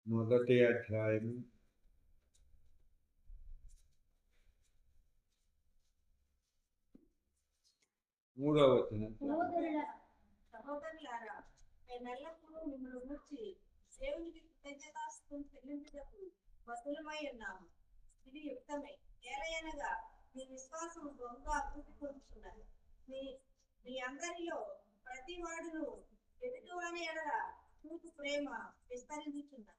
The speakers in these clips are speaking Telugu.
మొదటి అధ్యాయము 3వ వచనం. సహోదరులారా, నేనెల్లప్పుడూ మిమ్మల్ని గురించి దేవునికి కృతజ్ఞతాస్తుతులు చెల్లించుటకు బద్ధులమై ఉన్నాము. ఇది యుక్తమే. ఏలయనగా మీ విశ్వాసం బహుగా అభివృద్ధి పొందుతున్నది. మీ అందరిలో ప్రతి వాడును ఎదుటివాని ఎడల చూపు ప్రేమ విస్తరించుతున్నది.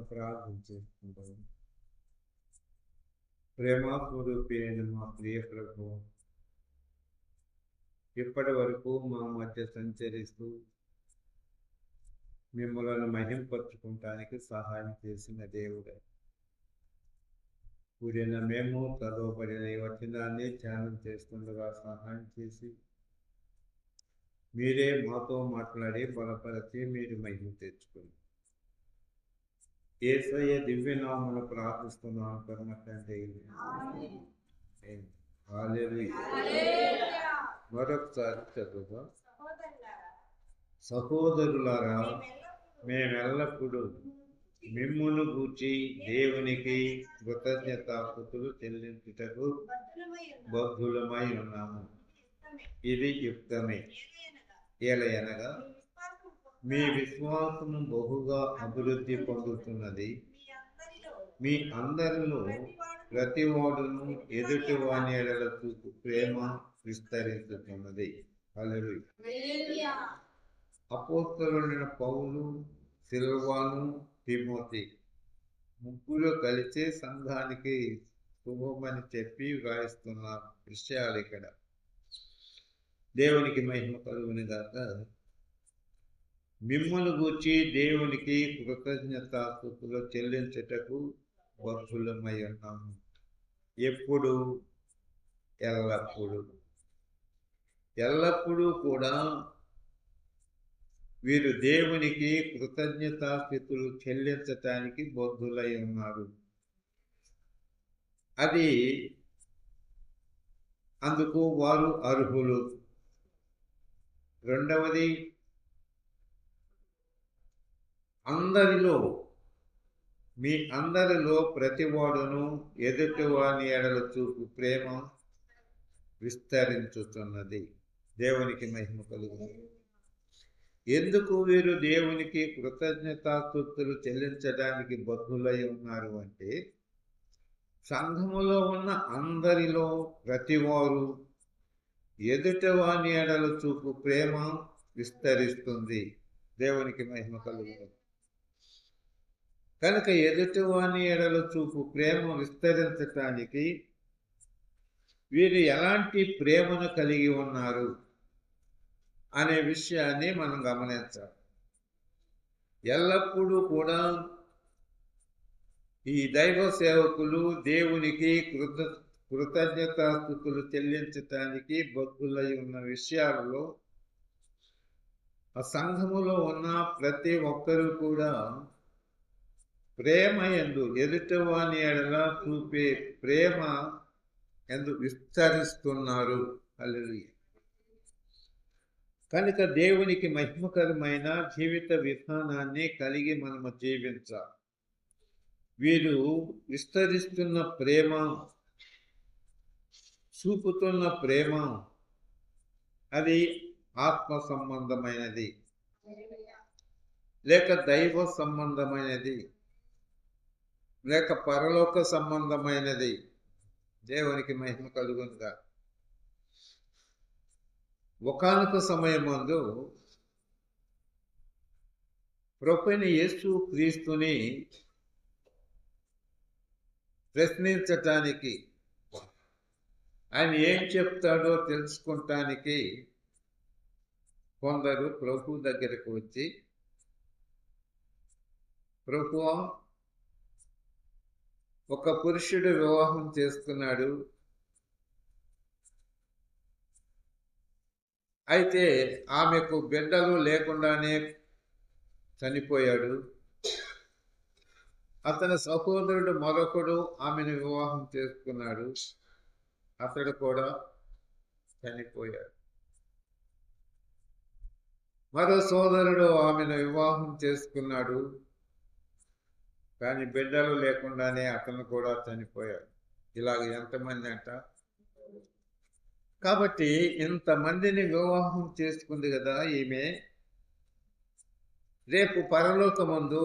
ప్రార్థన చేసుకుంటారు. ప్రేమ స్వరూపి అయిన మా ప్రియ ప్రభు, ఇప్పటి వరకు మా మధ్య సంచరిస్తూ మిమ్మల్ని మహింపరచుకోవటానికి సహాయం చేసిన దేవుడే. కూడిన మేము చదవబడిన ఈ వచనాన్ని ధ్యానం చేస్తుండగా సహాయం చేసి మీరే మాతో మాట్లాడి బలపరిచి మీరు మహిమ తెచ్చుకోండి. యేసయ్య దివ్యనామమున ప్రార్థిస్తున్నాను పరమ తండ్రి. మరొకసారి చదువుగా. సహోదరులారా, మేమెల్లప్పుడూ మిమ్మును గూర్చి దేవునికి కృతజ్ఞతాస్తుతులు చెల్లించుటకు బద్ధులమై ఉన్నాము. ఇది యుక్తమే. ఏలయనగా మీ విశ్వాసము బహుగా అభివృద్ధి పొందుతున్నది. మీ అందరిలో ప్రతివాడును ఎదుటి వాని ఎడల చూపు ప్రేమ విస్తరించుతున్నది. హల్లెలూయా. అపోస్తలుడైన పౌలు, సిల్వాను, తిమోతి ముగ్గురు కలిసి సంఘానికి శుభమని చెప్పి వ్రాయిస్తున్న విషయాలు ఇక్కడ. దేవునికి మహిమ కలుగును గాక. మిమ్మల్ని గూర్చి దేవునికి కృతజ్ఞతాస్తుతులు చెల్లించుటకు బద్ధులమై ఉన్నాము. ఎప్పుడు? ఎల్లప్పుడూ కూడా వీరు దేవునికి కృతజ్ఞతాస్తుతులు చెల్లించటానికి బద్ధులై ఉన్నారు. అది అందుకు వారు అర్హులు. రెండవది, అందరిలో మీ అందరిలో ప్రతివాడును ఎదుటివాని ఎడల చూపు ప్రేమ విస్తరించుతున్నది. దేవునికి మహిమ కలుగును. ఎందుకు వీరు దేవునికి కృతజ్ఞతాస్తుతులు చెల్లించడానికి బద్ధులై ఉన్నారు అంటే, సంఘములో ఉన్న అందరిలో ప్రతివారు ఎదుటివాని ఎడల చూపు ప్రేమ విస్తరిస్తుంది. దేవునికి మహిమ కలుగును. కనుక ఎదుటివాని ఎడల చూపు ప్రేమ విస్తరించటానికి వీరు ఎలాంటి ప్రేమను కలిగి ఉన్నారు అనే విషయాన్ని మనం గమనించాలి. ఎల్లప్పుడూ కూడా ఈ దైవ సేవకులు దేవునికి కృతజ్ఞతాస్తుతులు చెల్లించటానికి బద్ధులై ఉన్న విషయాలలో ఆ సంఘములో ఉన్న ప్రతి ఒక్కరూ కూడా ప్రేమ యందు ఎదుటివాని ఎడల చూపే ప్రేమ యందు విస్తరిస్తున్నారు. హల్లెలూయా. కనుక దేవునికి మహిమకరమైన జీవిత విధానాన్ని కలిగి మనము జీవించాలి. వీరు విస్తరిస్తున్న ప్రేమ, చూపుతున్న ప్రేమ అది ఆత్మ సంబంధమైనది, లేక దైవ సంబంధమైనది, లేక పరలోక సంబంధమైనది. దేవునికి మహిమ కలుగునుగా. ఒకానొక సమయమందు ప్రభువైన యేసు క్రీస్తుని ప్రశ్నించటానికి, ఆయన ఏం చెప్తాడో తెలుసుకుంటానికి కొందరు ప్రభు దగ్గరకు వచ్చి, ప్రభువా, ఒక పురుషుడు వివాహం చేసుకున్నాడు, అయితే ఆమెకు బిడ్డలు లేకుండానే చనిపోయాడు. అతని సహోదరుడు మరొకడు ఆమెను వివాహం చేసుకున్నాడు, అతడు కూడా చనిపోయాడు. మరో సోదరుడు ఆమెను వివాహం చేసుకున్నాడు, కానీ బిడ్డలు లేకుండానే అతను కూడా చనిపోయాడు. ఇలాగ ఎంతమంది అంట. కాబట్టి ఇంతమందిని వివాహం చేసుకుంది కదా ఈమె. రేపు పరలోకమందు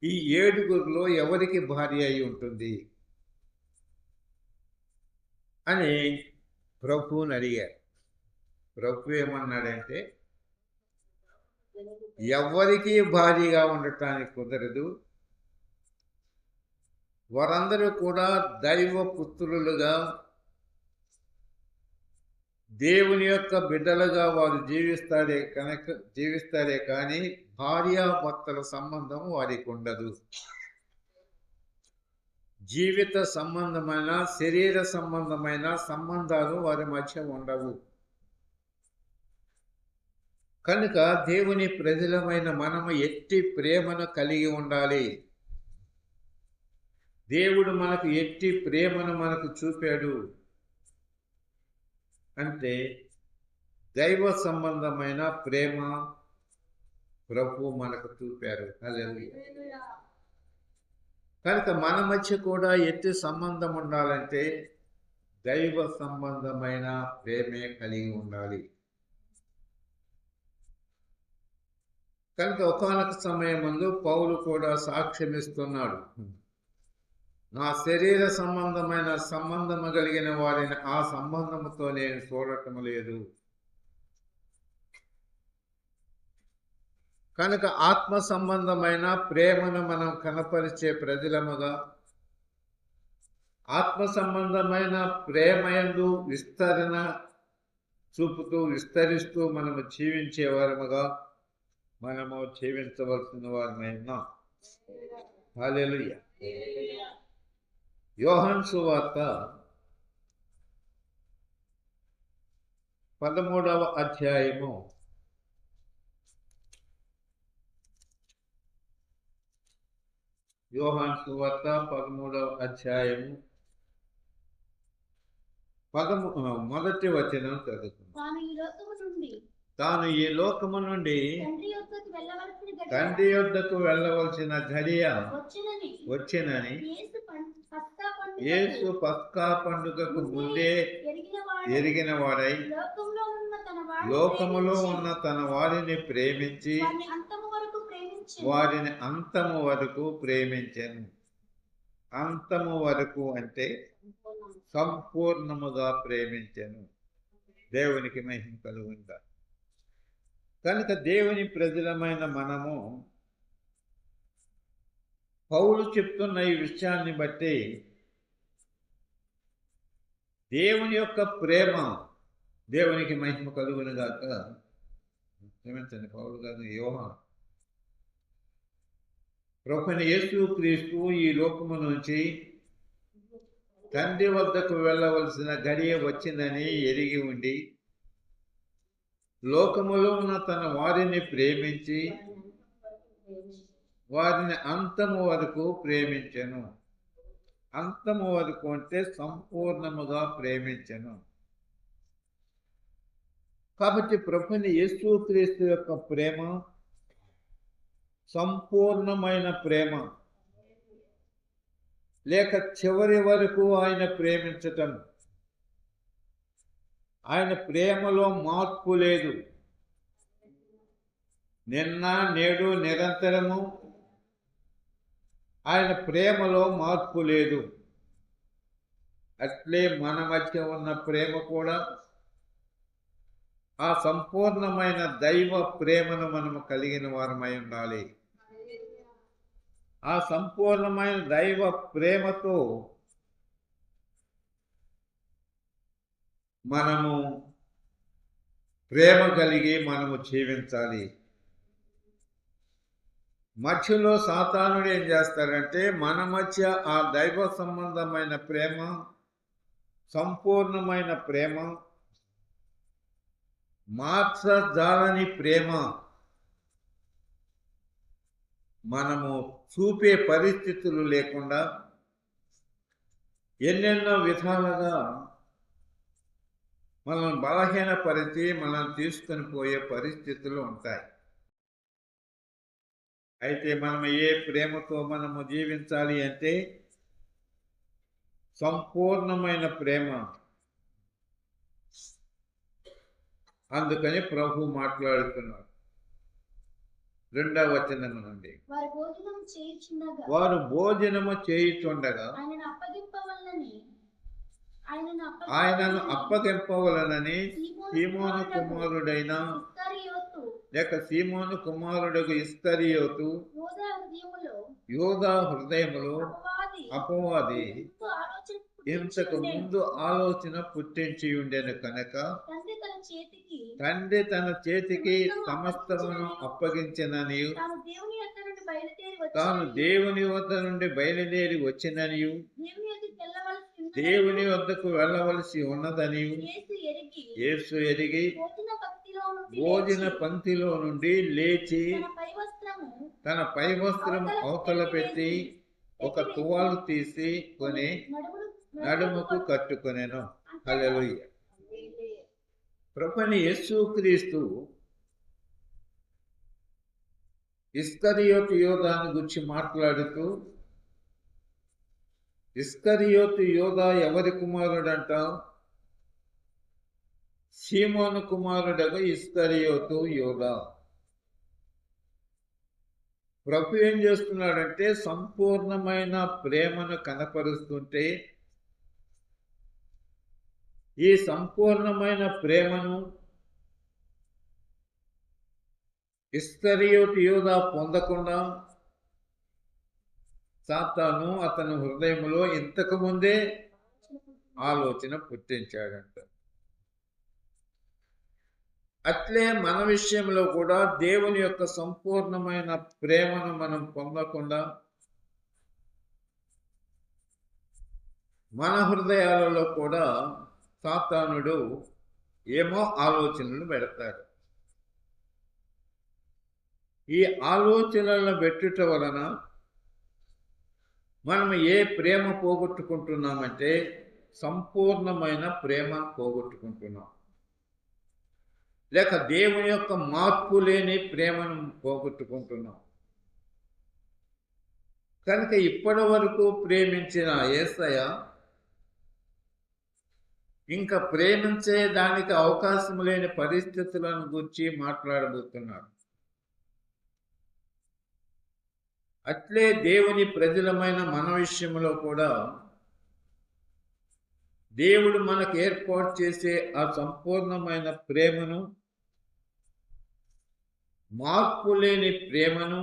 ఈ 7గురిలో ఎవరికి భార్య అయి ఉంటుంది అని ప్రభువుని అడిగారు. ప్రభు ఏమన్నాడంటే, ఎవరికి భార్యగా ఉండటానికి కుదరదు, వారందరూ కూడా దైవ పుత్రులుగా దేవుని యొక్క బిడ్డలుగా వారు జీవిస్తారే కానీ భార్యాభర్తల సంబంధం వారికి ఉండదు. జీవిత సంబంధమైన శరీర సంబంధమైన సంబంధాలు వారి మధ్య ఉండవు. కనుక దేవుని ప్రజలమైన మనము ఎట్టి ప్రేమను కలిగి ఉండాలి. దేవుడు మనకు ఎట్టి ప్రేమను మనకు చూపాడు అంటే దైవ సంబంధమైన ప్రేమ ప్రభు మనకు చూపారు. హల్లెలూయా. కనుక మన మధ్య కూడా ఎట్టి సంబంధం ఉండాలంటే దైవ సంబంధమైన ప్రేమే కలిగి ఉండాలి. కనుక ఒకానొక సమయమందు పౌలు కూడా సాక్ష్యమిస్తున్నాడు. నా శరీర సంబంధమైన సంబంధము కలిగిన వారిని ఆ సంబంధముతో నేను చూడటం లేదు. కనుక ఆత్మ సంబంధమైన ప్రేమను మనం కనపరిచే ప్రజలముగా, ఆత్మ సంబంధమైన ప్రేమయందు విస్తరణ చూపుతూ విస్తరిస్తూ మనము జీవించేవారముగా మనము జీవించవలసిన వారమై ఉన్నాం. హల్లెలూయా. యోహాను సువార్త 13వ అధ్యాయము 13వ అధ్యాయము మొదటి వచనం చదువుతుంది. తాను ఈ లోకము నుండి తండ్రి యొద్దకు వెళ్ళవలసిన ఘడియ వచ్చినని యేసు పస్కా పండుగకు ముందే ఎరిగిన వాడై లోకములో ఉన్న తన వారిని ప్రేమించి వారిని అంతము వరకు ప్రేమించాను. అంతము వరకు అంటే సంపూర్ణముగా ప్రేమించాను. దేవునికి మహిమ కలుగుగా. కనుక దేవుని ప్రజలమైన మనము పౌలు చెప్తున్న ఈ విషయాన్ని బట్టి దేవుని యొక్క ప్రేమ, దేవునికి మహిమ కలుగునుగాక. క్షమించండి, పౌలు కాదు, యోహాను. ప్రభువైన యేసుక్రీస్తు ఈ లోకము నుంచి తండ్రి వద్దకు వెళ్ళవలసిన గడియ వచ్చిందని ఎరిగి ఉండి లోకములో ఉన్న తన వారిని ప్రేమించి వారిని అంతము వరకు ప్రేమించెను. అంతము వరకు అంటే సంపూర్ణముగా ప్రేమించెను. కాబట్టి ప్రభువైన యేసుక్రీస్తు యొక్క ప్రేమ సంపూర్ణమైన ప్రేమ, లేక చివరి వరకు ఆయన ప్రేమించటం. ఆయన ప్రేమలో మార్పు లేదు. నిన్న నేడు నిరంతరము ఆయన ప్రేమలో మార్పు లేదు. అట్లే మన మధ్య ఉన్న ప్రేమ కూడా ఆ సంపూర్ణమైన దైవ ప్రేమను మనము కలిగిన వారమై ఉండాలి. ఆ సంపూర్ణమైన దైవ ప్రేమతో మనము ప్రేమ కలిగి మనము జీవించాలి. మధ్యలో సాతానుడు ఏం చేస్తాడంటే మన మధ్య ఆ దైవ సంబంధమైన ప్రేమ, సంపూర్ణమైన ప్రేమ, మార్చజాలని ప్రేమ మనము చూపే పరిస్థితులు లేకుండా ఎన్నెన్నో విధాలుగా మనం బలహీనపరిచి మనం తీసుకొని పోయే పరిస్థితులు ఉంటాయి. అయితే మనం ఏ ప్రేమతో మనము జీవించాలి అంటే సంపూర్ణమైన ప్రేమ. అందుకని ప్రభు మాట్లాడుతున్నారు 2వ వచనం నుండి. వారు భోజనము చేయుచుండగా ఆయనను అప్పగింపవలనని సీమోను కుమారుడైన లేక సీమోను కుమారుడకు ఇస్కరియోతు యోధా హృదయములో అపవాది ఇంతకు ముందు ఆలోచన పుట్టించి ఉండెను కనుక తండ్రి తన చేతికి సమస్తమును అప్పగించినని తాను దేవుని వద్ద నుండి బయలుదేరి వచ్చిననియు దేవుని వద్దకు వెళ్ళవలసి ఉన్నదని యేసు ఎరిగి భోజన పంక్తిలో నుండి లేచి తన పై వస్త్రము అవతల పెట్టి ఒక తువాలు తీసి కొని నడుముకు కట్టుకొనెను. హల్లెలూయా. ప్రభువైన యేసుక్రీస్తు ఇస్కరియోతు యోధాను గురించి మాట్లాడుతూ, ఇస్కరియోతు యోధా ఎవరి కుమారుడంట? సీమోను కుమారుడగు ఇస్కరియోతు యోధా. ప్రభు ఏం చేస్తున్నాడంటే సంపూర్ణమైన ప్రేమను కనపరుస్తుంటే ఈ సంపూర్ణమైన ప్రేమను ఇస్కరియోతు యోధా పొందకుండా సాతాను అతని హృదయంలో ఇంతకు ముందే ఆలోచన పుట్టించాడంట. అట్లే మన విషయంలో కూడా దేవుని యొక్క సంపూర్ణమైన ప్రేమను మనం పొందకుండా మన హృదయాలలో కూడా సాతానుడు ఏమో ఆలోచనలు పెడతాడు. ఈ ఆలోచనలను పెట్టుట వలన మనం ఏ ప్రేమ పోగొట్టుకుంటున్నామంటే సంపూర్ణమైన ప్రేమ పోగొట్టుకుంటున్నాం, లేక దేవుని యొక్క మార్పు లేని ప్రేమను పోగొట్టుకుంటున్నాం. కనుక ఇప్పటి వరకు ప్రేమించిన యేసయ్య ఇంకా ప్రేమించే దానికి అవకాశం లేని పరిస్థితులను గురించి మాట్లాడబోతున్నాడు. అట్లే దేవుని ప్రజలమైన మన విషయంలో కూడా దేవుడు మనకు ఏర్పాటు చేసే ఆ సంపూర్ణమైన ప్రేమను, మార్పు లేని ప్రేమను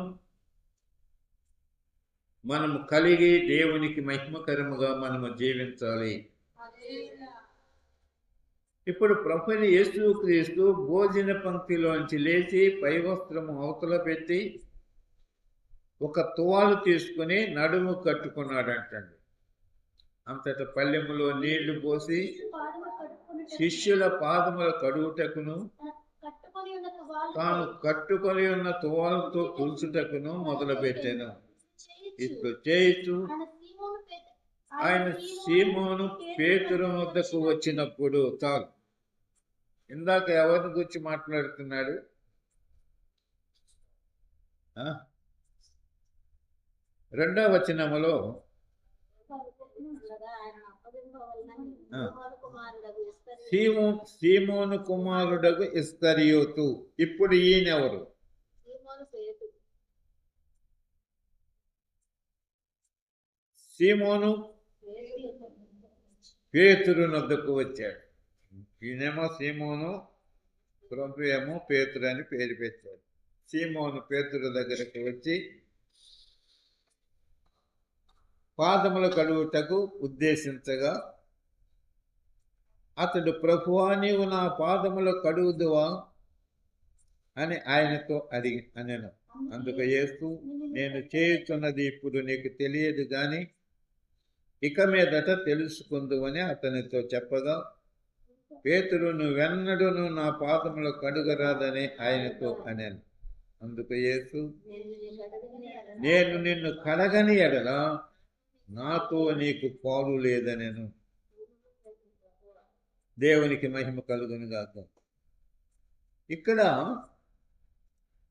మనము కలిగి దేవునికి మహిమకరముగా మనము జీవించాలి. ఇప్పుడు ప్రభువైన యేసుక్రీస్తు భోజన పంక్తిలోంచి లేచి పై వస్త్రము అవతల పెట్టి ఒక తువాలు తీసుకుని నడుము కట్టుకున్నాడంటండి. అంతట పల్లెములో నీళ్లు పోసి శిష్యుల పాదముల కడుగుటకును తాను కట్టుకొని ఉన్న తువాలతో తుడుచుటకును మొదలుపెట్టాను. ఇప్పుడు చేయొచ్చు. ఆయన సీమోను పేతురు వద్దకు వచ్చినప్పుడు చాలు. ఇందాక ఎవరిని గురించి మాట్లాడుతున్నాడు? 2వ వచనములో సీమోను కుమారుడగు ఇస్కరియోతు. ఇప్పుడు ఈయనెవరు? సీమోను పేతురు వద్దకు వచ్చాడు. ఈయనేమో సీమోను, ప్రభు ఏమో పేతురు అని పేరు పెట్టాడు. సీమోను పేతురు దగ్గరకు వచ్చి పాదములు కడుగుటకు ఉద్దేశించగా అతడు, ప్రభువా నీవు నా పాదములు కడుగుదువా అని ఆయనతో అనెను. అందుకు యేసు, నేను చేయుచున్నది ఇప్పుడు నీకు తెలియదు గాని ఇక మీదట తెలుసుకుందువని అతనితో చెప్పగా, పేతురు నువ్వెన్నడూను నా పాదములు కడుగరాదని ఆయనతో అనెను. అందుకు యేసు, నేను నిన్ను కడగని ఎడల నాతో నీకు పాలు లేదనెను. దేవునికి మహిమ కలుగును గాక. ఇక్కడ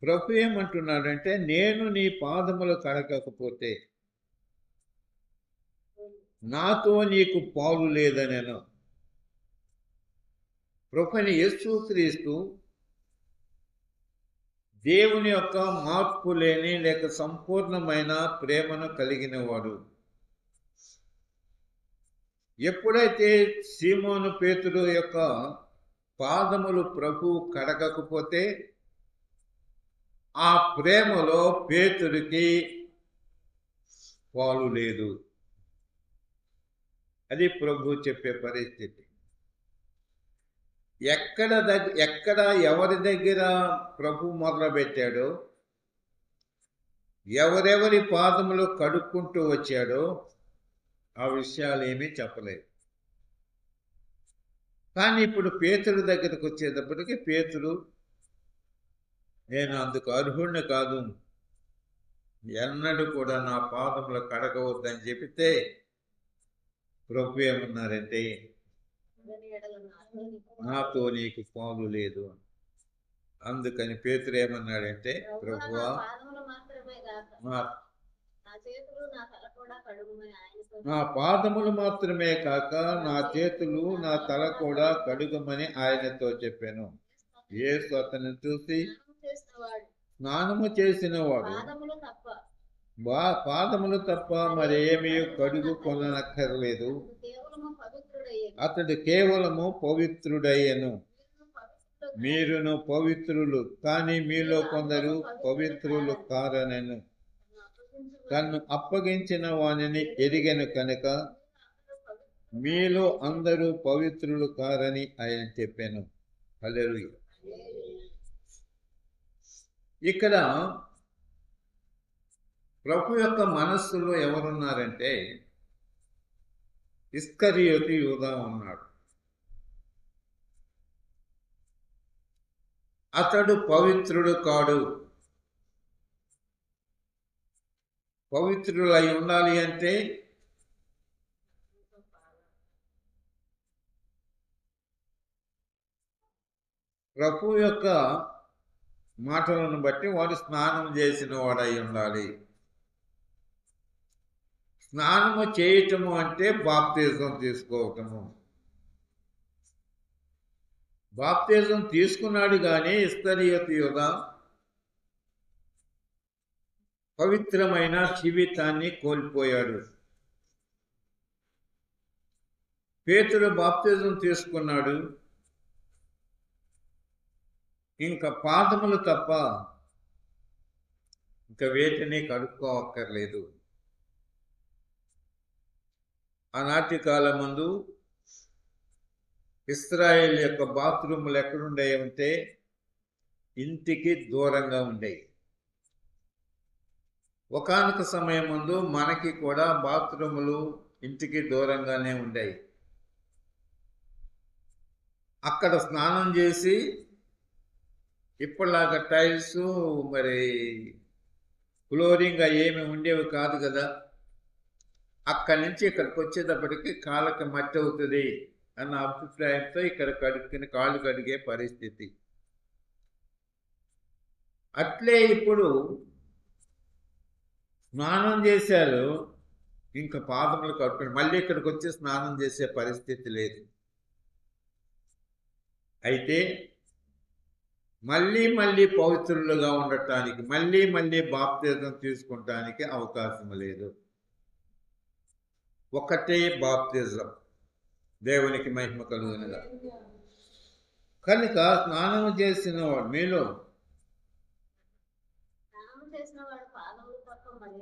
ప్రభు ఏమంటున్నాడంటే, నేను నీ పాదములు కడగకపోతే నాతో నీకు పాలు లేదనెను. ప్రభువైన యేసుక్రీస్తు దేవుని యొక్క మార్పు లేని లేక సంపూర్ణమైన ప్రేమను కలిగిన వాడు. ఎప్పుడైతే సీమోను పేతురు యొక్క పాదములు ప్రభు కడగకపోతే ఆ ప్రేమలో పేతురికి పాలు లేదు. అది ప్రభు చెప్పే పరిస్థితి. ఎక్కడ ఎవరి దగ్గర ప్రభు మొదలుపెట్టాడో, ఎవరెవరి పాదములు కడుక్కుంటూ వచ్చాడో ఆ విషయాలు ఏమీ చెప్పలేదు. కానీ ఇప్పుడు పేతురు దగ్గరకు వచ్చేటప్పటికి పేతురు, నేను అందుకు అర్హుణ్ణి కాదు, ఎన్నడూ కూడా నా పాదములు కడగవద్దని చెబితే ప్రభు ఏమన్నారంటే, నాతో నీకు పాలు లేదు. అందుకని పేతురు ఏమన్నాడంటే, ప్రభువా నా పాదములు మాత్రమే కాక నా చేతులు నా తల కూడా కడుగమని ఆయనతో చెప్పాను. యేసు అతన్ని చూసి, స్నానము చేసినవాడు పాదములు తప్ప మరేమీ కడుగు కొననక్కర్లేదు, అతడు కేవలము పవిత్రుడయ్యను. మీరును పవిత్రులు, కానీ మీలో కొందరు పవిత్రులు కారనెను. తన్ను అప్పగించిన వానిని ఎరిగెను కనుక మీలో అందరూ పవిత్రులు కారని ఆయన చెప్పాను. హల్లెలూయా. ఇక్కడ ప్రభు యొక్క మనస్సులో ఎవరున్నారంటే, ఇస్కరియోతు యూదా ఉన్నాడు. అతడు పవిత్రుడు కాడు. పవిత్రులై ఉండాలి అంటే ప్రభు యొక్క మాటలను బట్టి వాడు స్నానం చేసిన వాడై ఉండాలి. స్నానము చేయటము అంటే బాప్తిజం తీసుకోవటము. బాప్తిజం తీసుకున్నాడు కానీ ఇస్కరియోతు యూదా పవిత్రమైన జీవితాన్ని కోల్పోయాడు. పేతురు బాప్తిజం తీసుకున్నాడు, ఇంకా పాదములు తప్ప ఇంకా వేటిని కడుక్కోవక్కర్లేదు. ఆనాటి కాలమందు ఇశ్రాయేల్ యొక్క బాత్రూములు ఎక్కడుండేవంటే ఇంటికి దూరంగా ఉండేవి. ఒకానొక సమయం ముందు మనకి కూడా బాత్రూములు ఇంటికి దూరంగానే ఉండేవి. అక్కడ స్నానం చేసి ఇప్పటిలాగా టైల్స్ మరి ఫ్లోరింగ్ ఏమి ఉండేవి కాదు కదా. అక్కడి నుంచి ఇక్కడికి వచ్చేటప్పటికి కాళ్ళకి మట్టి అవుతుంది అన్న అభిప్రాయంతో ఇక్కడ కడుక్కుని కాళ్ళు కడిగే పరిస్థితి. అట్లే ఇప్పుడు స్నానం చేశారు, ఇంకా పాదములు కట్టుకుని మళ్ళీ ఇక్కడికి వచ్చి స్నానం చేసే పరిస్థితి లేదు. అయితే మళ్ళీ మళ్ళీ పవిత్రులుగా ఉండటానికి, మళ్ళీ మళ్ళీ బాప్తిజం తీసుకుంటానికి అవకాశం లేదు. ఒకటే బాప్తిజం. దేవునికి మహిమ కలుగునుగా. కనుక స్నానం చేసిన వాడు మీలో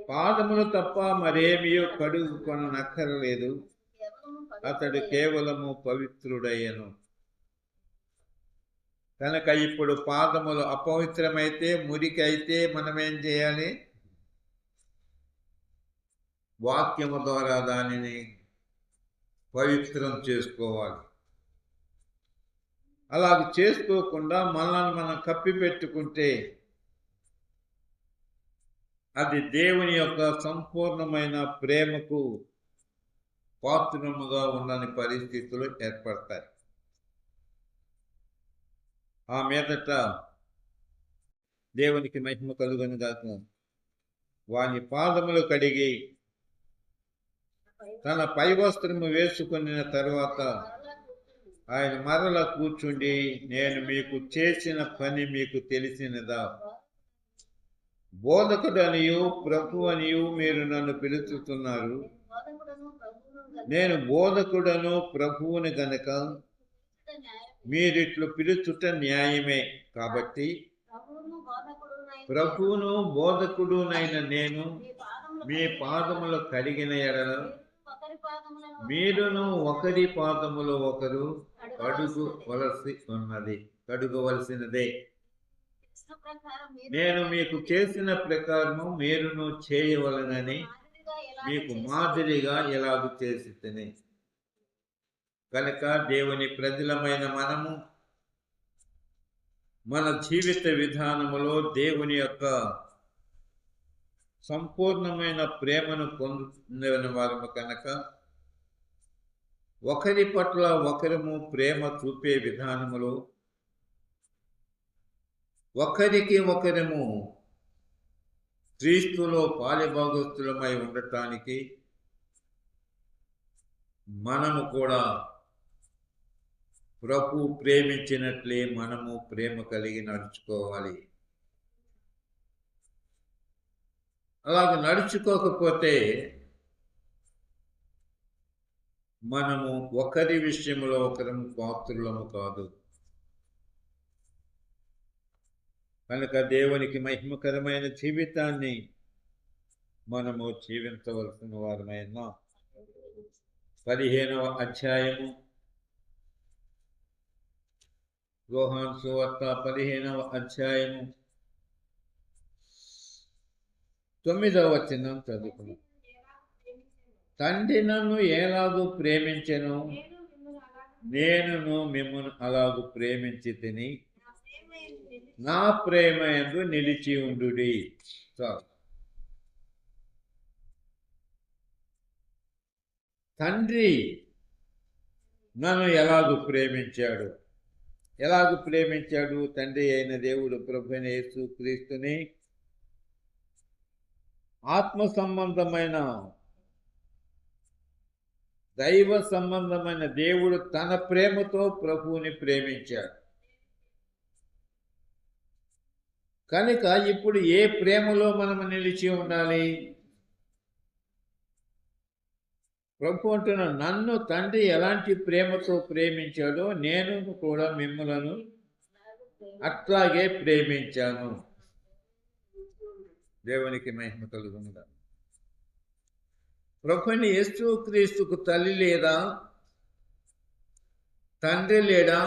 పాదములు తప్ప మరేమీ కడుగు కొననక్కర్లేదు, అతడు కేవలము పవిత్రుడయ్యను. కనుక ఇప్పుడు పాదములు అపవిత్రమైతే, మురికి అయితే మనం ఏం చేయాలి? వాక్యము ద్వారా దానిని పవిత్రం చేసుకోవాలి. అలాగ చేసుకోకుండా మనల్ని మనం కప్పిపెట్టుకుంటే అది దేవుని యొక్క సంపూర్ణమైన ప్రేమకు పాత్రముగా ఉండని పరిస్థితులు ఏర్పడతాయి. ఆ మీదట దేవునికి మహిమ కలుగును గాక. వాని పాదములు కడిగి తన పై వస్త్రము వేసుకున్న తర్వాత ఆయన మరల కూర్చుండి, నేను మీకు చేసిన పని మీకు తెలిసినదా? బోధకుడనియు ప్రభు అనియు మీరు నన్ను పిలుచుతున్నారు. నేను బోధకుడను ప్రభువుని గనక మీరిట్లు పిలుచుట న్యాయమే. కాబట్టి ప్రభువును బోధకుడునైన నేను మీ పాదములు కడిగిన ఎడల మీరును ఒకరి పాదములు ఒకరు కడుగవలసినదే. నేను మీకు చేసిన ప్రకారము మీరును చేయవలనని మీకు మాదిరిగా ఎలాగూ చేసి తిని. కనుక దేవుని ప్రజలమైన మనము మన జీవిత విధానములో దేవుని యొక్క సంపూర్ణమైన ప్రేమను పొందిన వారము కనుక ఒకరి పట్ల ఒకరము ప్రేమ చూపే విధానములో ఒకరికి ఒకరము క్రీస్తులో పాలిభాగస్తులమై ఉండటానికి మనము కూడా ప్రభు ప్రేమించినట్లే మనము ప్రేమ కలిగి నడుచుకోవాలి. అలాగే నడుచుకోకపోతే మనము ఒకరి విషయంలో ఒకరము పాత్రులము కాదు. కనుక దేవునికి మహిమకరమైన జీవితాన్ని మనము జీవించవలసిన వారమైన 15వ అధ్యాయము, యోహాను సువార్త 15వ అధ్యాయము 9వ వచనం చదువుకున్నాం. తండ్రి నన్ను ఎలాగూ ప్రేమించెను, నేనును మిమ్మల్ని అలాగూ ప్రేమించి తిని నా ప్రేమ యందు నిలిచి ఉండుడి. తండ్రి నన్ను ఎలాగూ ప్రేమించాడు. తండ్రి అయిన దేవుడు ప్రభువైన యేసు క్రీస్తుని ఆత్మ సంబంధమైన దైవ సంబంధమైన దేవుడు తన ప్రేమతో ప్రభువుని ప్రేమించాడు. కనుక ఇప్పుడు ఏ ప్రేమలో మనము నిలిచి ఉండాలి? ప్రభు అంటున్నాడు, నన్ను తండ్రి ఎలాంటి ప్రేమతో ప్రేమించాడో నేను కూడా మిమ్మలను అట్లాగే ప్రేమించాను. దేవునికి మహిమ కలుగునుగాక. ప్రభువైన యేసు క్రీస్తుకు తల్లి లేదా, తండ్రి లేడా,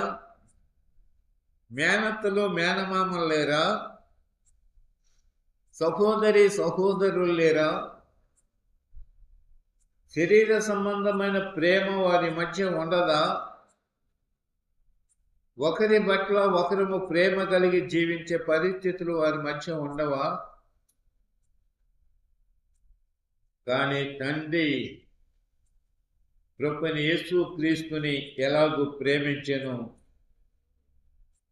మేనత్తలు మేనమామలు లేరా, సహోదరులు లేరా? శరీర సంబంధమైన ప్రేమ వారి మధ్య ఉండదా? ఒకరి పట్ల ఒకరము ప్రేమ కలిగి జీవించే పరిస్థితులు వారి మధ్య ఉండవా? కానీ తండ్రి ప్రభువైన యేసు క్రీస్తుని ఎలాగూ ప్రేమించెను,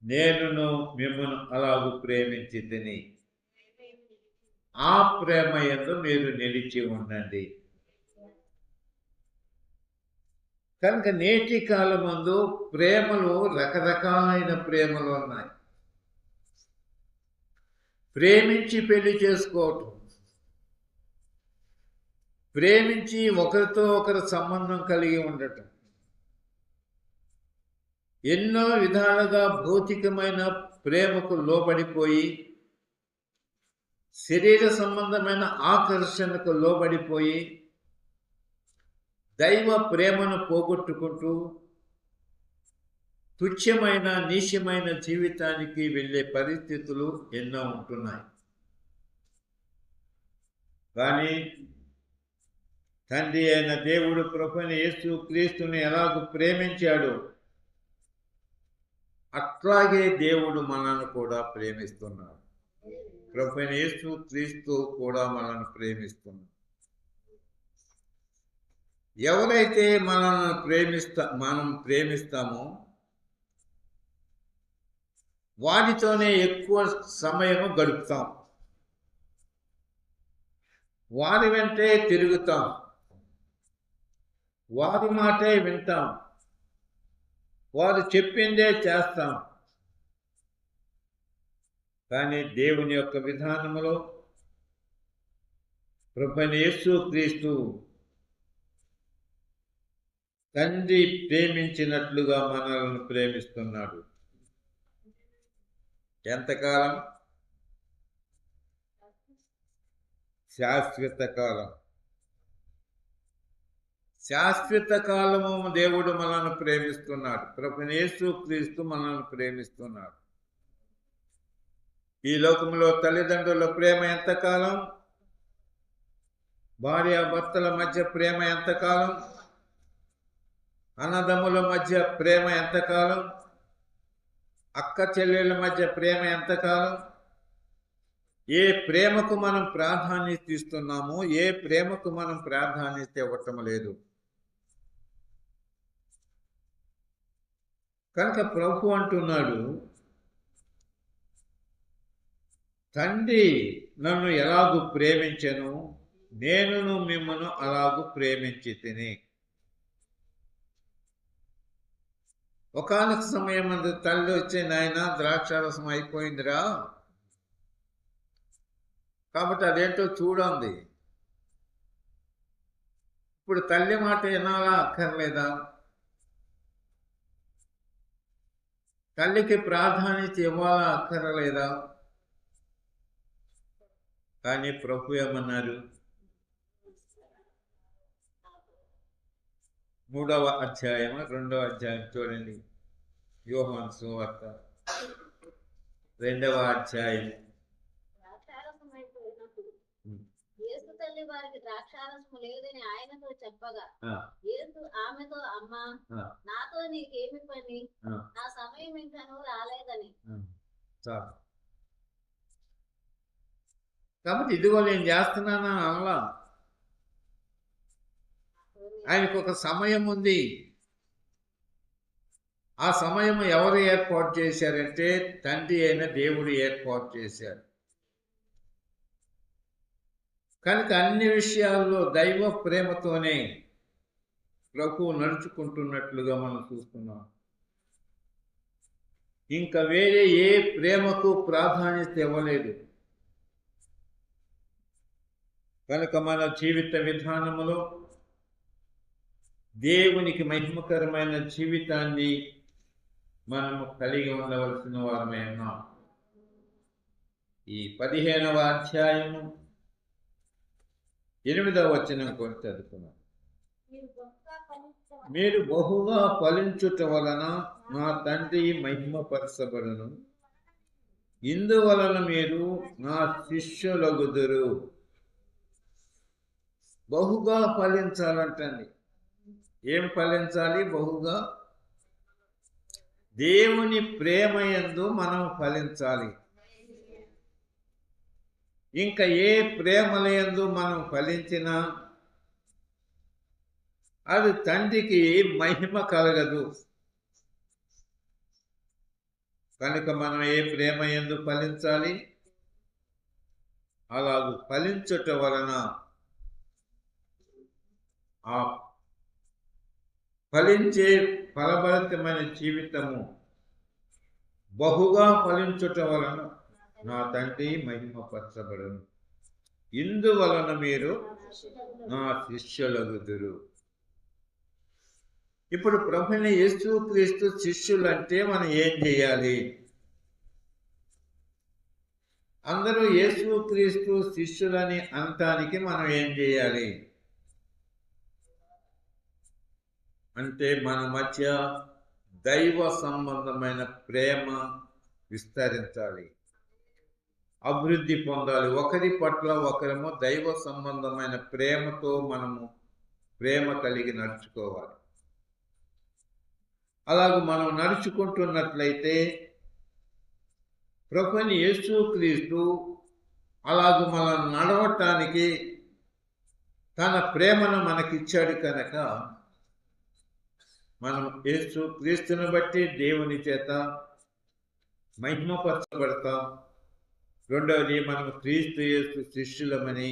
నేనును మిమ్మల్ని అలాగూ ప్రేమించి తిని. ఆ ప్రేమ యందు మీరు నిలిచి ఉండండి. కనుక నేటి కాలమందు ప్రేమలు రకరకాలైన ప్రేమలు ఉన్నాయి. ప్రేమించి పెళ్లి చేసుకోవటం, ప్రేమించి ఒకరితో ఒకరు సంబంధం కలిగి ఉండటం, ఎన్నో విధాలుగా భౌతికమైన ప్రేమకు లోబడిపోయి శరీర సంబంధమైన ఆకర్షణకు లోబడిపోయి దైవ ప్రేమను పోగొట్టుకుంటూ తుచ్చమైన నీచమైన జీవితానికి వెళ్ళే పరిస్థితులు ఎన్నో ఉంటున్నాయి. కానీ తండ్రి అయిన దేవుడు ప్రభువైన యేసు క్రీస్తుని ఎలాగూ ప్రేమించాడు, అట్లాగే దేవుడు మనల్ని కూడా ప్రేమిస్తున్నాడు. ప్రభువైన యేసు క్రీస్తు కూడా మనల్ని ప్రేమిస్తున్నాడు. ఎవరైతే మనం ప్రేమిస్తామో వారితోనే ఎక్కువ సమయము గడుపుతాం, వారి వెంటే తిరుగుతాం, వారి మాటే వింటాం, వారు చెప్పిందే చేస్తాం. కానీ దేవుని యొక్క విధానములో ప్రభువైన యేసుక్రీస్తు తండ్రి ప్రేమించినట్లుగా మనల్ని ప్రేమిస్తున్నాడు. ఎంతకాలం? శాశ్వత కాలం. శాశ్వత కాలము దేవుడు మనల్ని ప్రేమిస్తున్నాడు. ప్రభువైన యేసుక్రీస్తు మనల్ని ప్రేమిస్తున్నాడు. ఈ లోకంలో తల్లిదండ్రుల ప్రేమ ఎంతకాలం? భార్యాభర్తల మధ్య ప్రేమ ఎంతకాలం? అన్నదమ్ముల మధ్య ప్రేమ ఎంతకాలం? అక్క చెల్లెళ్ళ మధ్య ప్రేమ ఎంతకాలం? ఏ ప్రేమకు మనం ప్రాధాన్యత ఇస్తున్నామో, ఏ ప్రేమకు మనం ప్రాధాన్యత ఇవ్వటం లేదు. కనుక ప్రభు అంటున్నాడు, తండ్రి నన్ను ఎలాగూ ప్రేమించెను, నేనును మిమ్మను అలాగూ ప్రేమించి తిని. ఒకానొక సమయం అందు తల్లి వచ్చే, నాయన ద్రాక్షారసం అయిపోయిందిరా, కాబట్టి అదేంటో చూడండి. ఇప్పుడు తల్లి మాట వినాలా అక్కర్లేదా? తల్లికి ప్రాధాన్యత ఇవ్వాలా అక్కర్లేదా? కానీ ప్రభు ఏమన్నారు? 3వ అధ్యాయం 2వ అధ్యాయం చూడండి. యోహాను సువార్త 2వ అధ్యాయం. యేసు తల్లి వారికి ద్రాక్షారసము లేదని ఆయనతో చెప్పగా, యేసు ఆమెతో, అమ్మా, నాతో నీకేమి పని, నా సమయం ఇంకనూ రాలేదని. కాబట్టి ఇదిగో నేను చేస్తున్నాను అనలా. ఆయనకు ఒక సమయం ఉంది. ఆ సమయం ఎవరు ఏర్పాటు చేశారంటే తండ్రి అయిన దేవుడు ఏర్పాటు చేశారు. కనుక అన్ని విషయాల్లో దైవ ప్రేమతోనే ప్రభువు నడుచుకుంటున్నట్లుగా మనం చూస్తున్నాం. ఇంకా వేరే ఏ ప్రేమకు ప్రాధాన్యత ఇవ్వలేదు. కనుక మన జీవిత విధానములో దేవునికి మహిమకరమైన జీవితాన్ని మనము కలిగి ఉండవలసిన వారమే ఉన్నాం. ఈ 15వ అధ్యాయము 8వ వచనం కొట్టి చదువుకున్నాం. మీరు బహుగా ఫలించుట వలన నా తండ్రి మహిమపరచబడును, ఇందువలన మీరు నా శిష్యులగుదురు. బహుగా ఫలించాలంటండి. ఏం ఫలించాలి? బహుగా. దేవుని ప్రేమ యందు మనం ఫలించాలి. ఇంకా ఏ ప్రేమల యందు మనం ఫలించినా అది తండ్రికి మహిమ కలగదు. కనుక మనం ఏ ప్రేమ యందు ఫలించాలి? అలాగూ ఫలించుట వలన ఆ ఫలించే ఫలభరితమైన జీవితము బహుగా ఫలించుట వలన నా తండ్రి మహిమపరచబడును, ఇందువలన మీరు నా శిష్యులగుదురు. ఇప్పుడు ప్రభువైన యేసుక్రీస్తు శిష్యులంటే మనం ఏం చేయాలి? అందరూ యేసుక్రీస్తు శిష్యులని అనటానికి మనం ఏం చేయాలి అంటే మన మధ్య దైవ సంబంధమైన ప్రేమ విస్తరించాలి, అభివృద్ధి పొందాలి. ఒకరి పట్ల ఒకరము దైవ సంబంధమైన ప్రేమతో మనము ప్రేమ కలిగి నడుచుకోవాలి. అలాగూ మనం నడుచుకుంటున్నట్లయితే ప్రభువైన యేసుక్రీస్తు అలాగూ మనం నడవటానికి తన ప్రేమను మనకిచ్చాడు. కనుక మనం యేసుక్రీస్తుని బట్టి దేవుని చేత మహిమపరచబడతాం. రెండవది, మనం క్రీస్తు యేసు శిష్యులమని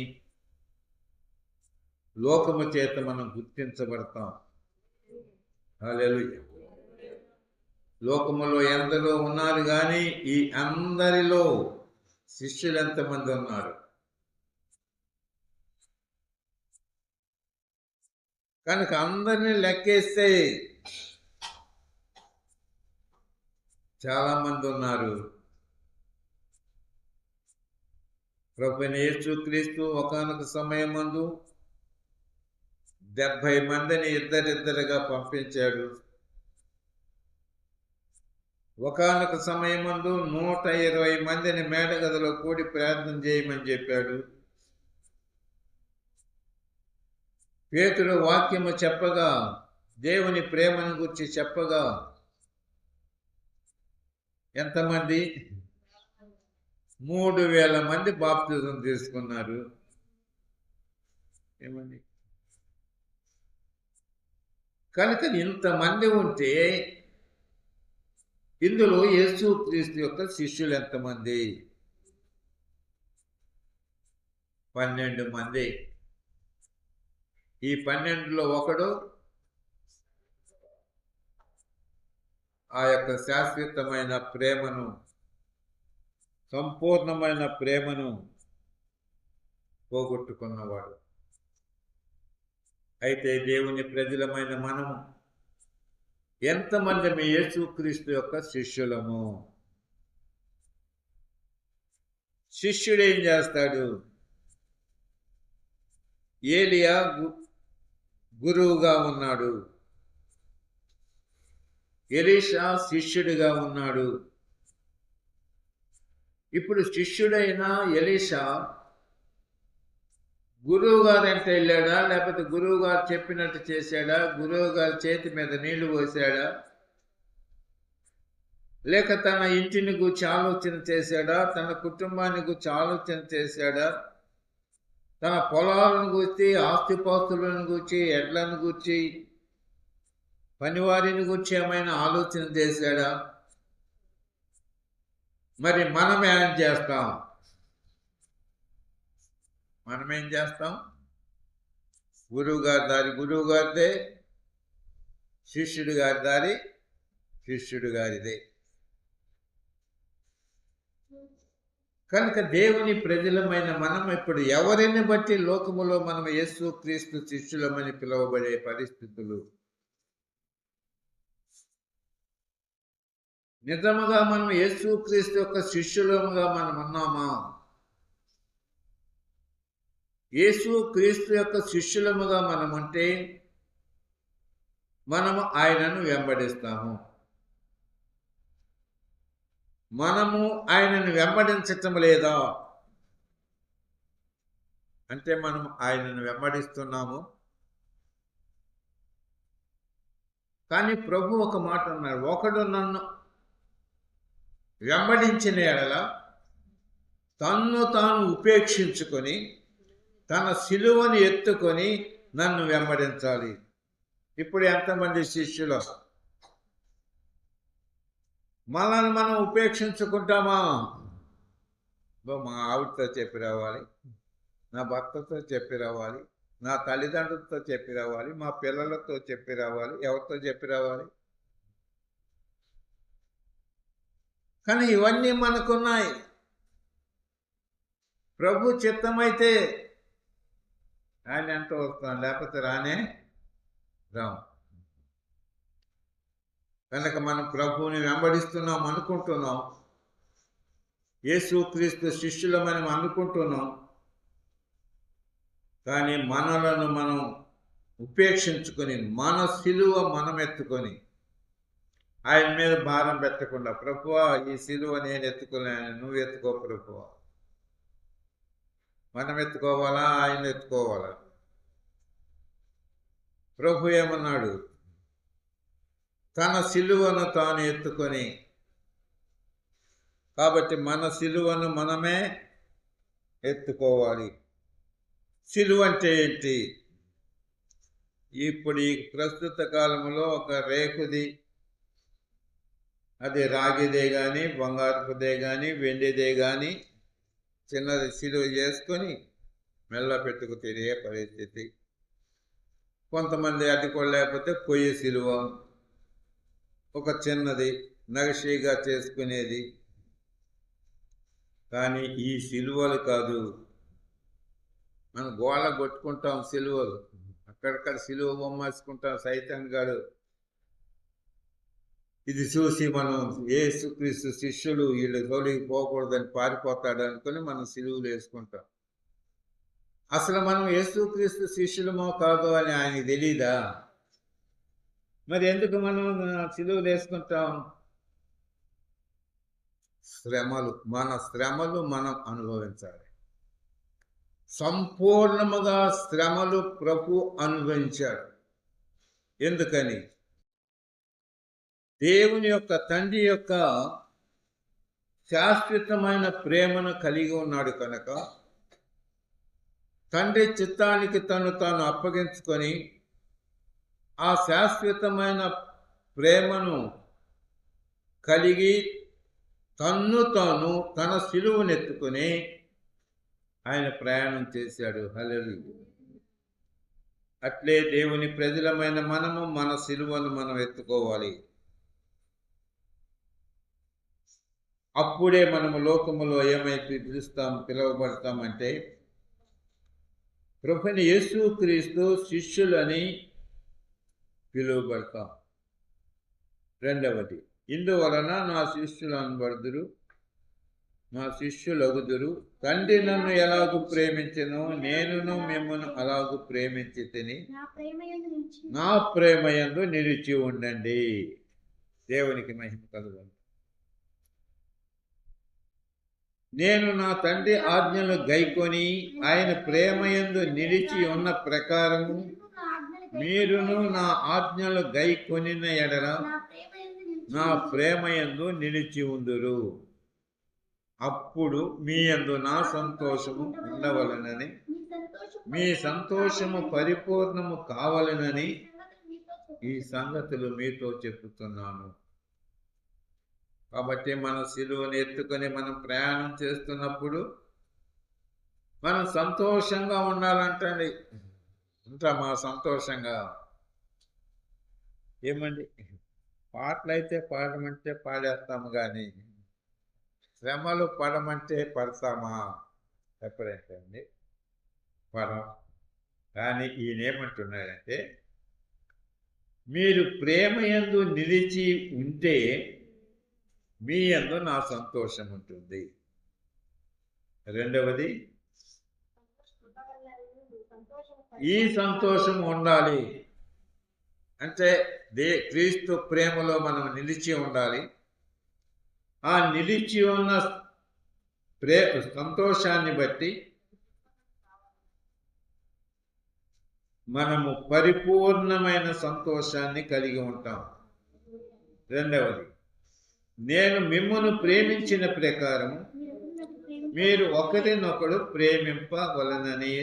లోకము చేత మనం గుర్తించబడతాం. హల్లెలూయా. లోకములో ఎందరో ఉన్నారు కానీ ఈ అందరిలో శిష్యులు ఎంతమంది ఉన్నారు? కనుక అందరినీ లెక్కేస్తే చాలా మంది ఉన్నారు. ప్రభువైన యేసుక్రీస్తు ఒకానొక సమయమందు 70 మందిని ఇద్దరిద్దరుగా పంపించాడు. ఒకానొక సమయమందు 120 మందిని మేడగదిలో కూడి ప్రార్థన చేయమని చెప్పాడు. పేతురు వాక్యము చెప్పగా, దేవుని ప్రేమను గురించి చెప్పగా ఎంతమంది? 3000 మంది బాప్తిజం తీసుకున్నారు. ఏమండి? కనుక ఇంతమంది ఉంటే ఇందులో యేసుక్రీస్తు యొక్క శిష్యులు ఎంతమంది? 12 మంది. ఈ 12లో ఒకడు ఆ యొక్క శాశ్వతమైన ప్రేమను, సంపూర్ణమైన ప్రేమను పోగొట్టుకున్నవాడు. అయితే దేవుని ప్రజలమైన మనము ఎంతమంది మీ యేసుక్రీస్తు యొక్క శిష్యులము? శిష్యుడు ఏం చేస్తాడు? ఏలియా గురువుగా ఉన్నాడు, ఎలీషా శిష్యుడిగా ఉన్నాడు. ఇప్పుడు శిష్యుడైన ఎలీషా గురువు గారు అంటే వెళ్ళాడా, లేకపోతే గురువు గారు చెప్పినట్టు చేశాడా, గురువు గారి చేతి మీద నీళ్లు పోసాడా, లేక తన ఇంటిని గురించి ఆలోచన చేశాడా, తన కుటుంబాన్ని గురించి ఆలోచన చేశాడా, తన పొలాలను గురించి, ఆస్తిపాస్తులను గురించి, ఎడ్లను గురించి, పనివారిని గురించి ఏమైనా ఆలోచన చేశాడా? మరి మనం ఏం చేస్తాం? మనమేం చేస్తాం? గురువు గారి దారి గురువు గారిదే, శిష్యుడి గారి దారి శిష్యుడి గారిదే. కనుక దేవుని ప్రజలమైన మనం ఇప్పుడు ఎవరిని బట్టి లోకములో మనం యేసుక్రీస్తు శిష్యులమని పిలువబడే పరిస్థితులు? నిజముగా మనం యేసుక్రీస్తు యొక్క శిష్యులముగా మనం ఉన్నామా? యేసుక్రీస్తు యొక్క శిష్యులముగా మనం ఉంటే మనము ఆయనను వెంబడిస్తాము. మనము ఆయనను వెంబడించటం లేదా అంటే మనం ఆయనను వెంబడిస్తున్నాము. కానీ ప్రభు ఒక మాట అన్నారు, ఒకడు నన్ను వెంబడించిన ఎడల తన్ను తాను ఉపేక్షించుకొని తన సిలువను ఎత్తుకొని నన్ను వెంబడించాలి. ఇప్పుడు ఎంతమంది శిష్యులు? మనల్ని మనం ఉపేక్షించుకుంటామా? మా ఆవిడతో చెప్పి రావాలి, నా భర్తతో చెప్పి రావాలి, నా తల్లిదండ్రులతో చెప్పి రావాలి, మా పిల్లలతో చెప్పి రావాలి, ఎవరితో చెప్పి రావాలి? కానీ ఇవన్నీ మనకున్నాయి. ప్రభు చిత్తమైతే ఆయన ఎంత వస్తాం, లేకపోతే రానే రాం. కనుక మనం ప్రభువుని వెంబడిస్తున్నాం అనుకుంటున్నాం, యేసుక్రీస్తు శిష్యులమని అనుకుంటున్నాం. కానీ మనలను మనం ఉపేక్షించుకొని మన సిలువ మనం ఎత్తుకొని ఆయన మీద భారం పెట్టకుండా, ప్రభువా ఈ సిలువ నేను ఎత్తుకోలేను, నువ్వు ఎత్తుకో ప్రభువా. మనం ఎత్తుకోవాలా, ఆయన ఎత్తుకోవాలా? ప్రభు ఏమన్నాడు? తన సిలువను తాను ఎత్తుకొని. కాబట్టి మన సిలువను మనమే ఎత్తుకోవాలి. సిలువ అంటే ఏంటి? ఇప్పుడు ఈ ప్రస్తుత కాలంలో ఒక రేకుది, అది రాగిదే కానీ, బంగారుపుదే కానీ, వెండిదే కానీ చిన్నది సిలువ చేసుకొని మెల్ల పెట్టుకు తిరిగే పరిస్థితి. కొంతమంది అడ్డుకోలేకపోతే పొయ్యి సిలువ, ఒక చిన్నది నగషిగా చేసుకునేది. కానీ ఈ సిలువలు కాదు, మనం గోళ్ళ కొట్టుకుంటాం సిలువలు, అక్కడక్కడ సిలువ బొమ్మేసుకుంటాం. సైతం గారు ఇది చూసి మనం యేసుక్రీస్తు శిష్యులు వీళ్ళు తోలికి పోకూడదని పారిపోతాడు అనుకుని మనం సిలువలు వేసుకుంటాం. అసలు మనం యేసుక్రీస్తు శిష్యులమో కాదో అని ఆయనకి తెలీదా? మరి ఎందుకు మనం సిలువలు వేసుకుంటాం? మన శ్రమలు మనం అనుభవించాలి. సంపూర్ణముగా శ్రమలు ప్రభు అనుభవించాడు. ఎందుకని? దేవుని యొక్క తండ్రి యొక్క శాశ్వతమైన ప్రేమను కలిగి ఉన్నాడు కనుక తండ్రి చిత్తానికి తాను అప్పగించుకొని ఆ శాశ్వతమైన ప్రేమను కలిగి తాను తన సిలువనెత్తుకొని ఆయన ప్రయాణం చేశాడు. హల్లెలూయా. అట్లే దేవుని ప్రజలమైన మనము మన సిలువను మనం ఎత్తుకోవాలి. అప్పుడే మనము లోకములో ఏమైతే పిలువబడతామంటే ప్రభుని యేసుక్రీస్తు శిష్యులని పిలువబడతాం. రెండవది, ఇందువలన నా శిష్యులు అనబడుదురు, నా శిష్యులగుదురు. తండ్రి నన్ను ఎలాగూ ప్రేమించెనో నేనును మిమ్మల్ని అలాగూ ప్రేమించి తిని నా ప్రేమయందు నిలిచి ఉండండి. దేవునికి మహిమ కలుగును. నేను నా తండ్రి ఆజ్ఞలు గైకొని ఆయన ప్రేమయందు నిలిచి ఉన్న ప్రకారము మీరును నా ఆజ్ఞలు గైకొనిన ఎడల నా ప్రేమయందు నిలిచి ఉందురు. అప్పుడు మీ యందు నా సంతోషము ఉండవలెనని, మీ సంతోషము పరిపూర్ణము కావాలనని ఈ సంగతులు మీతో చెప్పుతున్నాను. కాబట్టి మన సిలువను ఎత్తుకొని మనం ప్రయాణం చేస్తున్నప్పుడు మనం సంతోషంగా ఉండాలంటండి. ఉంటామా సంతోషంగా? ఏమండి, పాటలైతే పాడమంటే పాడేస్తాము, కానీ శ్రమలు పడమంటే పడతామా? చెప్పలేంటండి, పడం. కానీ ఈయన ఏమంటున్నాడంటే, మీరు ప్రేమ యందు నిలిచి ఉంటే మీ యందు నా సంతోషం ఉంటుంది. రెండవది, ఈ సంతోషం ఉండాలి అంటే క్రీస్తు ప్రేమలో మనం నిలిచి ఉండాలి. ఆ నిలిచి ఉన్న సంతోషాన్ని బట్టి మనము పరిపూర్ణమైన సంతోషాన్ని కలిగి ఉంటాం. రెండవది, నేను మిమ్మును ప్రేమించిన ప్రకారము మీరు ఒకరినొకడు ప్రేమింపవలనని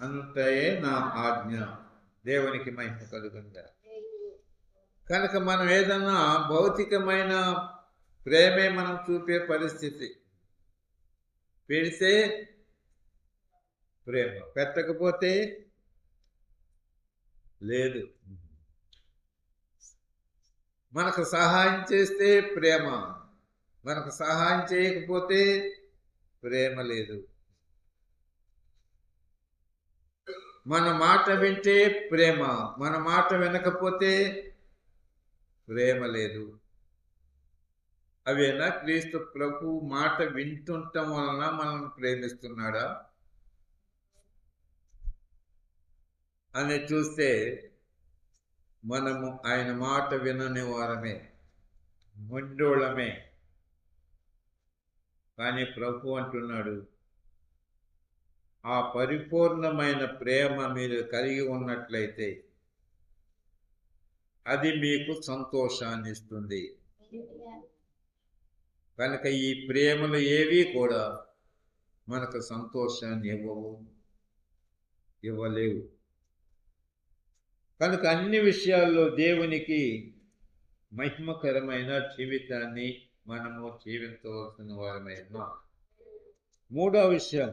అంతయే నా ఆజ్ఞ. దేవునికి మహిమ కలుగుగా. కనుక మనం ఏదన్నా భౌతికమైన ప్రేమే మనం చూపే పరిస్థితి. పెడితే ప్రేమ, పెట్టకపోతే లేదు. మనకు సహాయం చేస్తే ప్రేమ, మనకు సహాయం చేయకపోతే ప్రేమ లేదు. మన మాట వింటే ప్రేమ, మన మాట వినకపోతే ప్రేమ లేదు. అవేనా క్రీస్తు ప్రభు మాట వింటుండటం వలన మనల్ని ప్రేమిస్తున్నాడా అని చూస్తే మనము ఆయన మాట వినని వారమే, మొండోళమే. కానీ ప్రభు అంటున్నాడు, ఆ పరిపూర్ణమైన ప్రేమ మీరు కలిగి ఉన్నట్లయితే అది మీకు సంతోషాన్ని ఇస్తుంది. కనుక ఈ ప్రేమలు ఏవి కూడా మనకు సంతోషాన్ని ఇవ్వలేవు. కనుక అన్ని విషయాల్లో దేవునికి మహిమకరమైన జీవితాన్ని మనము జీవించవలసిన వారమైనా. మూడో విషయం,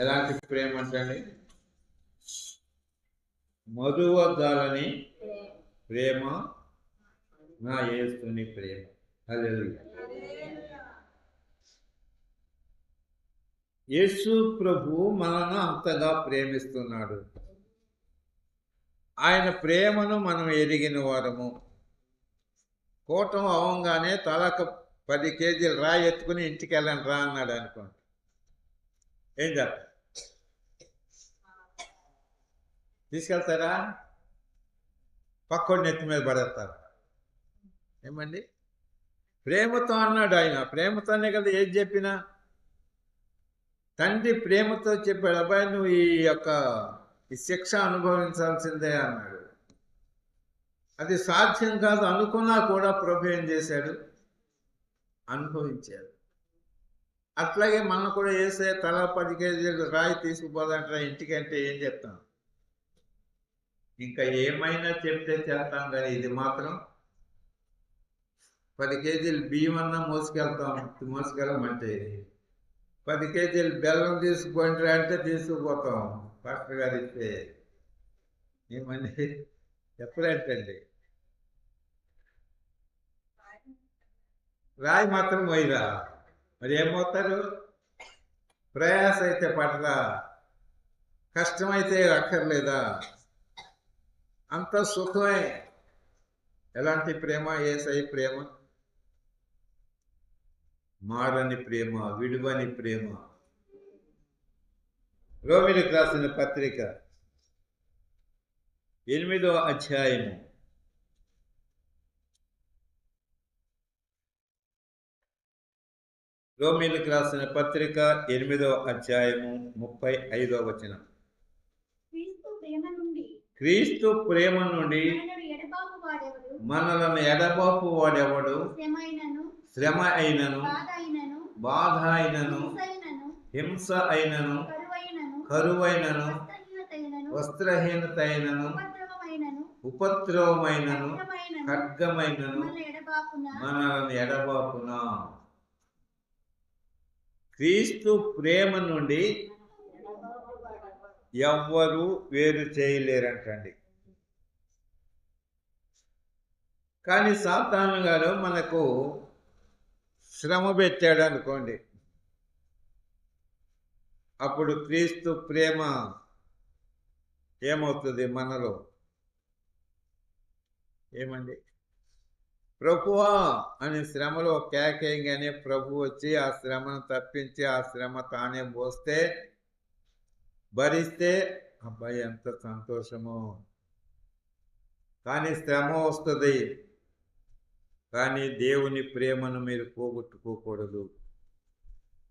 ఎలాంటి ప్రేమ అంటే మధువద్దాలని ప్రేమ, నా యేసుని ప్రేమ. హల్లెలూయా. యేసు ప్రభు మనను అంతగా ప్రేమిస్తున్నాడు. ఆయన ప్రేమను మనం ఎరిగిన వారము. కూటం అవంగానే తలకు 10 కేజీలు రాయి ఎత్తుకుని ఇంటికి వెళ్ళండి రా అన్నాడు అనుకోండి, ఏం చేస్తారు? తీసుకెళ్తారా? పక్కోడి నెత్తి మీద పడేస్తారు. ఏమండి? ప్రేమతో అన్నాడు ఆయన. ప్రేమతోనే కదా ఏది చెప్పినా. తండ్రి ప్రేమతో చెప్పాడు, అబ్బాయి నువ్వు ఈ శిక్ష అనుభవించాల్సిందే అన్నాడు. అది సాధ్యం కాదు అనుకున్నా కూడా ప్రభు ఏం చేశాడు? అనుభవించాడు. అట్లాగే మనం కూడా వేసే తల 10 కేజీలు రాయి తీసుకుపోదంటారా ఇంటికంటే ఏం చెప్తాం? ఇంకా ఏమైనా చెప్తే చేస్తాం, కానీ ఇది మాత్రం 10 కేజీలు బియ్యం అన్నా మోసుకెళ్ళమంటే 10 కేజీలు బెల్లం తీసుకుంటారా అంటే తీసుకుపోతాం. పాస్టర్ గారు ఇస్తే ఏమని చెప్పలేంటండి. రాయి మాత్రం పోయిరా, మరి ఏమవుతారు? ప్రయాస అయితే పడరా, కష్టమైతే అక్కర్లేదా? అంత సుఖమే. ఎలాంటి ప్రేమ? యేసయ్య ప్రేమ, మారని ప్రేమ, విడువని ప్రేమ. రోమీయులకు రాసిన పత్రిక 8వ అధ్యాయము 8వ అధ్యాయము 35వ వచనం. క్రీస్తు ప్రేమ నుండి మనలను ఎడబాపు వాడెవడు? శ్రమ అయినను, బాధ అయినను, హింస అయినను, కరువైనను, వస్త్రహీనత అయినను, ఉపద్రవమైనను, ఖడ్గమైనను మనలను ఎడబాపున. క్రీస్తు ప్రేమ నుండి ఎవ్వరూ వేరు చేయలేరంటండి. కానీ సాతాను గారు మనకు శ్రమ పెట్టాడు అనుకోండి, అప్పుడు క్రీస్తు ప్రేమ ఏమవుతుంది మనలో? ఏమండి? ప్రభువా అని శ్రమలో కేకేయంగానే ప్రభు వచ్చి ఆ శ్రమను తప్పించి ఆ శ్రమ తానే మోస్తే భరిస్తే అబ్బాయి ఎంత సంతోషమో. కానీ శ్రమ వస్తుంది, కానీ దేవుని ప్రేమను మీరు పోగొట్టుకోకూడదు.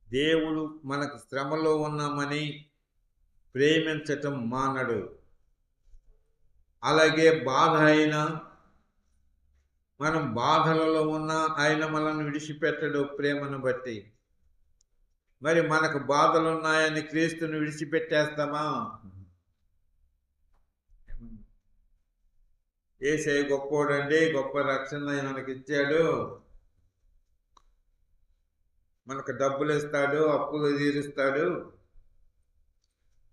దేవుడు మనకు శ్రమలో ఉన్నామని ప్రేమించటం మానడు. అలాగే బాధ అయినా, మనం బాధలలో ఉన్నా ఆయన మనల్ని విడిచిపెట్టడు ప్రేమను బట్టి. మరి మనకు బాధలు ఉన్నాయని క్రీస్తుని విడిచిపెట్టేస్తామా? యేసయ్య గొప్పోడండి, గొప్ప రక్షణ మనకి ఇచ్చాడు, మనకు డబ్బులు ఇస్తాడు, అప్పులు తీరుస్తాడు,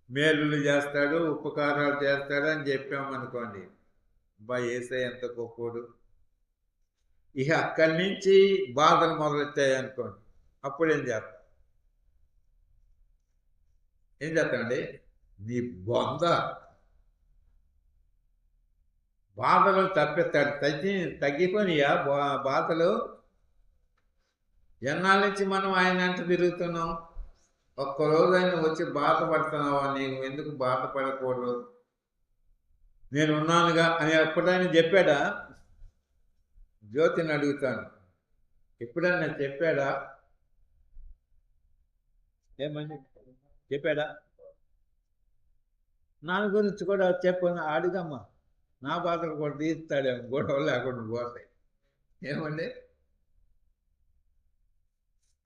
మేలులు చేస్తాడు, ఉపకారాలు చేస్తాడు అని చెప్పామనుకోండి, యేసయ్య ఎంత గొప్పోడు. ఇక అక్కడి నుంచి బాధలు మొదలెత్తాయి అనుకోండి, అప్పుడు ఏం చేస్తామండి? నీ బొంద బాధలు తగ్గిపోయినాయా బాధలు? ఎన్నాళ్ళ నుంచి మనం ఆయన ఎంత తిరుగుతున్నాం? ఒక్కరోజు ఆయన వచ్చి బాధపడుతున్నావా? నేను ఎందుకు బాధపడకూడదు, నేనున్నానుగా అని ఎప్పుడైనా చెప్పాడా? జ్యోతిని అడుగుతాను, ఎప్పుడైనా చెప్పాడా? ఏమని చెప్పాడా? నా గురించి కూడా చెప్పను అడుగమ్మా, నా బాధలు కూడా తీస్తాడేమో, గొడవలు లేకుండా పోతాయి. ఏమండి?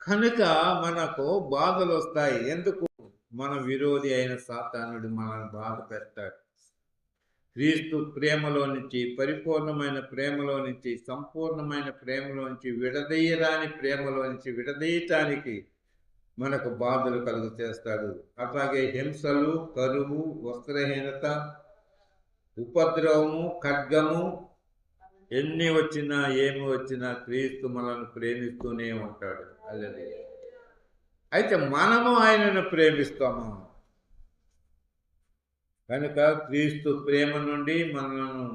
కనుక మనకు బాధలు వస్తాయి. ఎందుకు? మన విరోధి అయిన సాతానుడు మనల్ని బాధ పెడతాడు. క్రీస్తు ప్రేమలో నుంచి, పరిపూర్ణమైన ప్రేమలో నుంచి, సంపూర్ణమైన ప్రేమలో నుంచి, విడదీయరాని ప్రేమలో నుంచి విడదీయటానికి మనకు బాధలు కలుగు చేస్తాడు. అట్లాగే హింసలు, కరువు, వస్త్రహీనత, ఉపద్రవము, ఖడ్గము ఎన్ని వచ్చినా ఏమి వచ్చినా క్రీస్తు మనల్ని ప్రేమిస్తూనే ఉంటాడు. అదే అయితే మనము ఆయనను ప్రేమిస్తాము కనుక క్రీస్తు ప్రేమ నుండి మనలను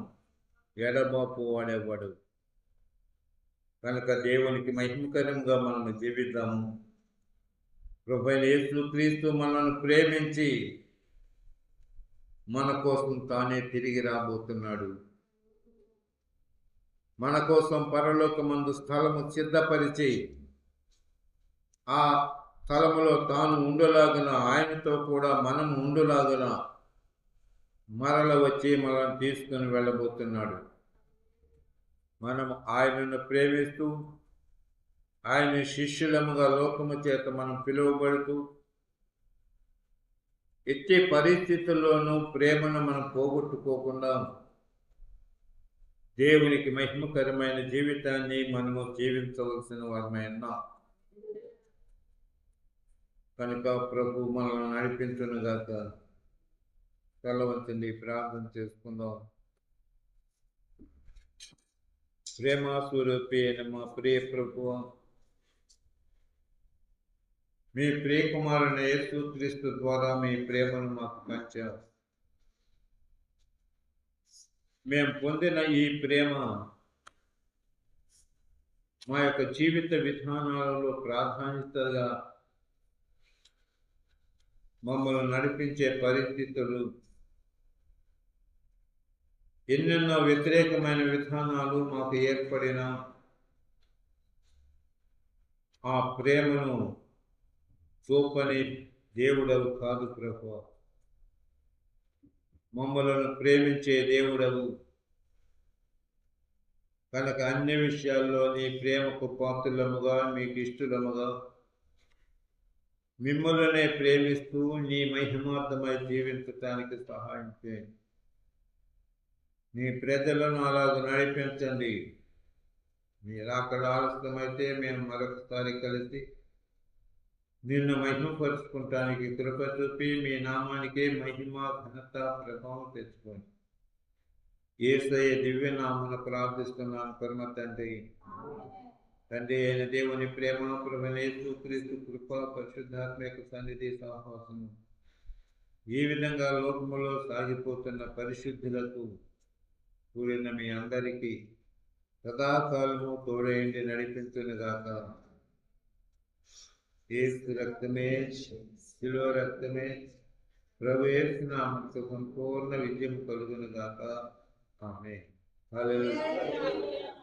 ఎడబాపు వాడేవాడు. కనుక దేవునికి మహిమకరంగా మనము జీవిద్దాము. ప్రభువైన యేసు క్రీస్తు మనల్ని ప్రేమించి మన కోసం తానే తిరిగి రాబోతున్నాడు. మన కోసం పరలోకమందు స్థలము సిద్ధపరిచి ఆ స్థలములో తాను ఉండులాగున, ఆయనతో కూడా మనం ఉండులాగున మరల వచ్చి మనల్ని తీసుకుని వెళ్ళబోతున్నాడు. మనం ఆయనను ప్రేమిస్తూ ఆయన శిష్యులముగా లోకము చేత మనం పిలువబడుతూ ఎట్టి పరిస్థితుల్లోనూ ప్రేమను మనం పోగొట్టుకోకుండా దేవునికి మహిమకరమైన జీవితాన్ని మనము జీవించవలసిన వారమైన కనుక ప్రభు మనల్ని నడిపించునుగాక. తలవంచండి, ప్రార్థన చేసుకుందాం. ప్రేమ స్వరూపి అయిన మా ప్రియ ప్రభువ, మీ ప్రియ కుమారుని యేసు క్రీస్తు ద్వారా మీ ప్రేమను మాకు పంచారు. మేము పొందిన ఈ ప్రేమ మా యొక్క జీవిత విధానాలలో ప్రాధాన్యతగా మమ్మల్ని నడిపించే పరిస్థితులు, ఎన్నెన్నో వ్యతిరేకమైన విధానాలు మాకు ఏర్పడిన ఆ ప్రేమను చూపని దేవుడవు కాదు ప్రభువా. మమ్మలను ప్రేమించే దేవుడవు కనుక అన్ని విషయాల్లో నీ ప్రేమకు పాత్రులముగా, మీకు ఇష్టలముగా మిమ్మల్నే ప్రేమిస్తూ నీ మహిమార్థమై జీవించటానికి సహాయం చేయండి. మీ ప్రజలను అలాగ నడిపించండి. మీరు అక్కడ ఆలస్యమైతే మేము మరొకసారి కలిసి నిన్ను మహిమపరుచుకుంటానికి కృప చూపి మీ నామానికే మహిమ, ఘనత, ప్రభావం తెచ్చుకోండి. యేసయ్య దివ్య నామమున ప్రార్థిస్తున్నాను పరమ తండ్రి. తండ్రి అయిన దేవుని ప్రేమ, ప్రభువైన యేసు క్రీస్తు కృప, పరిశుద్ధాత్మ సన్నిధి, సహవాసము ఈ విధంగా లోకములో సాగిపోతున్న పరిశుద్ధులకు కూడిన మీ అందరికీ సదాకాలము తోడేండి నడిపించునుగాక. యేసు రక్తమే, శిలువ రక్తమే ప్రభు యేసు నామముతో సంపూర్ణ విజయం కలుగునుగాక. ఆమేన్. హల్లెలూయా.